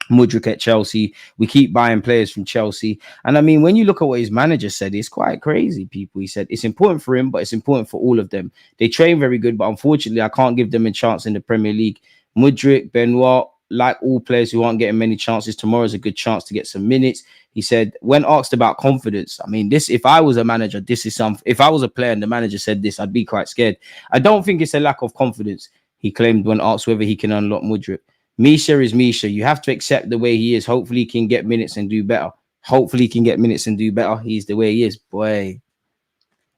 Mudryk at Chelsea. We keep buying players from Chelsea. And I mean, when you look at what his manager said, it's quite crazy, people. He said it's important for him, but it's important for all of them. They train very good, but unfortunately, I can't give them a chance in the Premier League. Mudryk, Benoit, like all players who aren't getting many chances, tomorrow's a good chance to get some minutes. He said, when asked about confidence, I mean, this, if I was a manager, this is something, if I was a player and the manager said this, I'd be quite scared. I don't think it's a lack of confidence, he claimed when asked whether he can unlock Mudryk. Misha is Misha. You have to accept the way he is. Hopefully he can get minutes and do better. He's the way he is. Boy,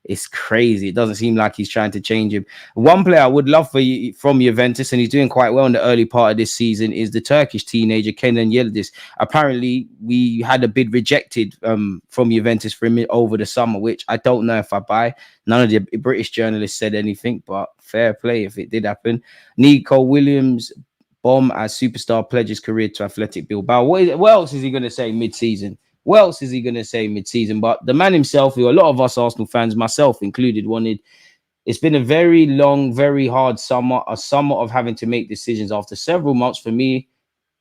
it's crazy. It doesn't seem like he's trying to change him. One player I would love for you from Juventus, and he's doing quite well in the early part of this season, is the Turkish teenager Kenan Yildiz. Apparently, we had a bid rejected from Juventus for him over the summer, which I don't know if I buy. None of the British journalists said anything, but fair play if it did happen. Nico Williams bomb as superstar pledges career to Athletic Bilbao. What else is he going to say mid-season? But the man himself, who a lot of us Arsenal fans, myself included, wanted. It's been a very long, very hard summer, a summer of having to make decisions. After several months, for me,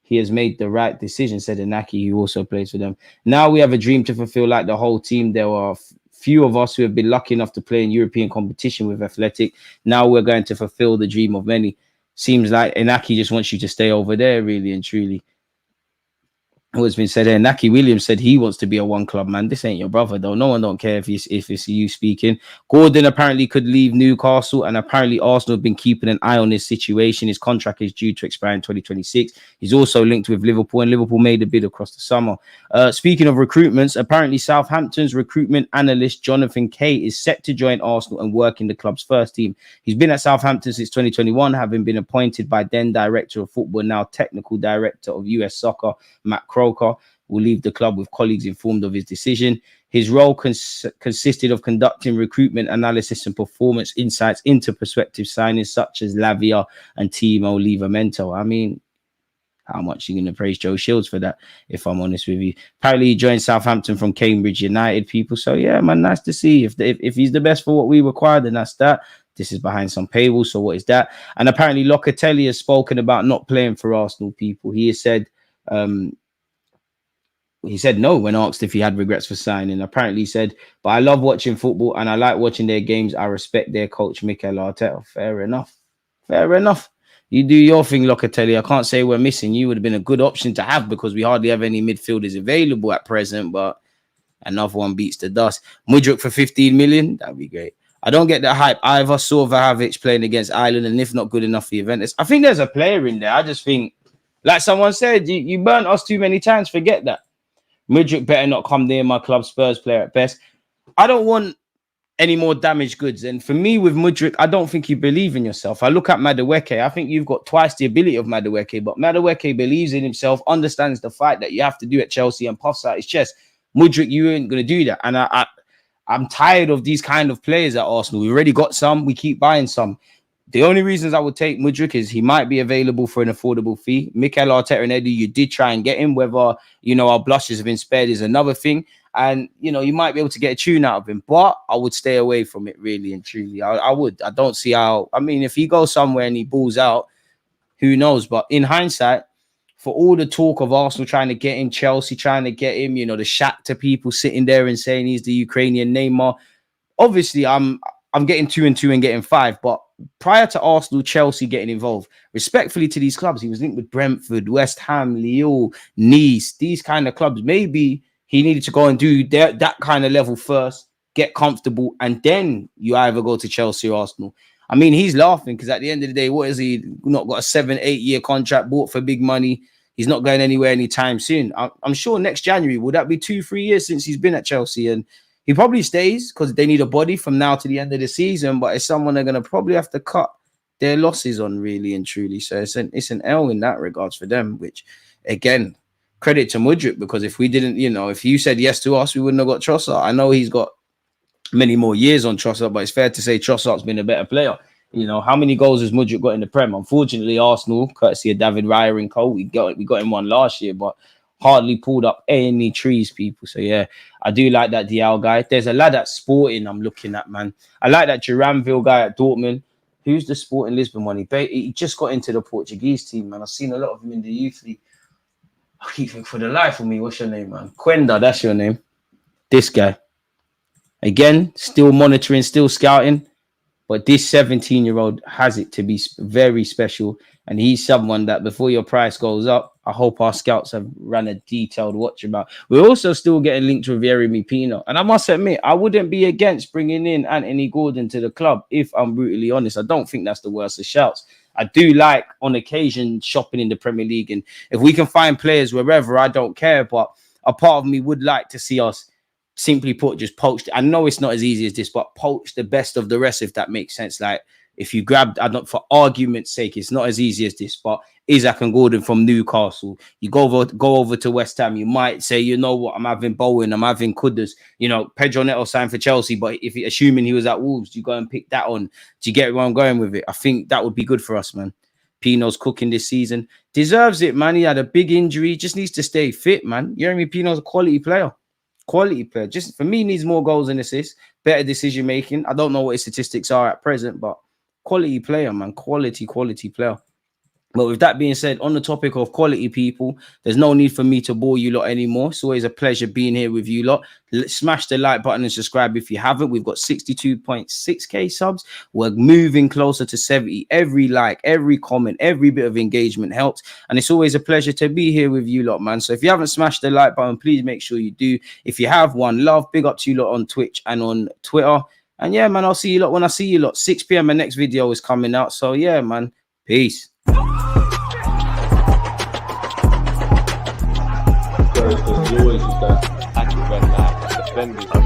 he has made the right decision, said Inaki, who also plays for them. Now we have a dream to fulfill like the whole team. There are few of us who have been lucky enough to play in European competition with Athletic. Now we're going to fulfill the dream of many. Seems like Inaki just wants you to stay over there, really and truly. what's been said here. Naki Williams said he wants to be a one club man. This ain't your brother though. No one don't care if it's you speaking. Gordon apparently could leave Newcastle, and apparently Arsenal have been keeping an eye on his situation. His contract is due to expire in 2026. He's also linked with Liverpool, and Liverpool made a bid across the summer. Speaking of recruitments, apparently Southampton's recruitment analyst Jonathan Kay is set to join Arsenal and work in the club's first team. He's been at Southampton since 2021, having been appointed by then director of football, now technical director of US Soccer, Matt Croker. Will leave the club with colleagues informed of his decision. His role consisted of conducting recruitment analysis and performance insights into prospective signings such as Lavia and Timo Livramento. I mean, how much are you going to praise Joe Shields for that, if I'm honest with you? Apparently, he joined Southampton from Cambridge United, people. So, yeah, man, nice to see. If he's the best for what we require, then that's that. This is behind some paywall, so what is that? And apparently, Locatelli has spoken about not playing for Arsenal, people. He has said... he said no when asked if he had regrets for signing. Apparently he said, but I love watching football and I like watching their games. I respect their coach, Mikel Arteta. Fair enough. Fair enough. You do your thing, Locatelli. I can't say we're missing you. Would have been a good option to have because we hardly have any midfielders available at present, but another one beats the dust. Mudryk for 15 million. That'd be great. I don't get the hype either. Saw Vlahovic playing against Ireland, and if not good enough for Juventus. I think there's a player in there. I just think, like someone said, you burnt us too many times. Forget that. Mudryk better not come near my club. Spurs player at best. I don't want any more damaged goods. And for me, with Mudryk, I don't think you believe in yourself. I look at Madueke. I think you've got twice the ability of Madueke, but Madueke believes in himself, understands the fight that you have to do at Chelsea and puffs out his chest. Mudryk, you ain't going to do that. And I'm tired of these kind of players at Arsenal. We already got some. We keep buying some. The only reasons I would take Mudryk is he might be available for an affordable fee. Mikel Arteta and Eddie, you did try and get him. Whether, our blushes have been spared is another thing. And, you might be able to get a tune out of him. But I would stay away from it, really and truly. I would. I don't see how... I mean, if he goes somewhere and he balls out, who knows? But in hindsight, for all the talk of Arsenal trying to get him, Chelsea trying to get him, the Shakhtar people sitting there and saying he's the Ukrainian Neymar. Obviously, I'm getting 2 and 2 and getting 5, but prior to Arsenal, Chelsea getting involved, respectfully to these clubs, he was linked with Brentford, West Ham, Lyon, Nice, these kind of clubs. Maybe he needed to go and do that kind of level first, get comfortable, and then you either go to Chelsea or Arsenal. I mean, he's laughing because at the end of the day, what is he? Not got a 7-8 year contract, bought for big money. He's not going anywhere anytime soon. I'm sure next January, will that be 2-3 years since he's been at Chelsea? And he probably stays because they need a body from now to the end of the season, but it's someone they're going to probably have to cut their losses on, really and truly. So it's an L in that regards for them, which, again, credit to Mudryk, because if we didn't, if you said yes to us, we wouldn't have got Trossard. I know he's got many more years on Trossard, but it's fair to say Trossard's been a better player. How many goals has Mudryk got in the Prem? Unfortunately, Arsenal, courtesy of David Raya and co, we got him one last year, but hardly pulled up any trees, people. So, yeah, I do like that Dial guy. There's a lad at Sporting I'm looking at, man. I like that Duranville guy at Dortmund. Who's the Sporting Lisbon one? He just got into the Portuguese team, man. I've seen a lot of him in the youth league. I keep thinking for the life of me, what's your name, man? Quenda, that's your name. This guy. Again, still monitoring, still scouting. But this 17-year-old has it to be very special. And he's someone that before your price goes up, I hope our scouts have ran a detailed watch about. We're also still getting linked with Yeremy Pino. And I must admit, I wouldn't be against bringing in Anthony Gordon to the club, if I'm brutally honest. I don't think that's the worst of shouts. I do like, on occasion, shopping in the Premier League. And if we can find players wherever, I don't care. But a part of me would like to see us, simply put, just poach. I know it's not as easy as this, but poach the best of the rest, if that makes sense. Like, if you grab, for argument's sake, it's not as easy as this, but Isaac and Gordon from Newcastle, you go over to West Ham, you might say, you know what, I'm having Bowen, I'm having Kudus, Pedro Neto signed for Chelsea, but if you're assuming he was at Wolves, you go and pick that on. Do you get where I'm going with it? I think that would be good for us, man. Pino's cooking this season. Deserves it, man. He had a big injury, just needs to stay fit, man. Yeremy Pino's a quality player. Quality player. Just for me, needs more goals and assists, better decision making. I don't know what his statistics are at present, but quality player, man. Quality player. But with that being said, on the topic of quality people, there's no need for me to bore you lot anymore. It's always a pleasure being here with you lot. Smash the like button and subscribe if you haven't. We've got 62.6k subs. We're moving closer to 70. Every like, every comment, every bit of engagement helps. And it's always a pleasure to be here with you lot, man. So if you haven't smashed the like button, please make sure you do. If you have, one love, big up to you lot on Twitch and on Twitter. And yeah, man, I'll see you lot when I see you lot. 6 p.m. my next video is coming out. So yeah, man, peace. Always is that active and defending.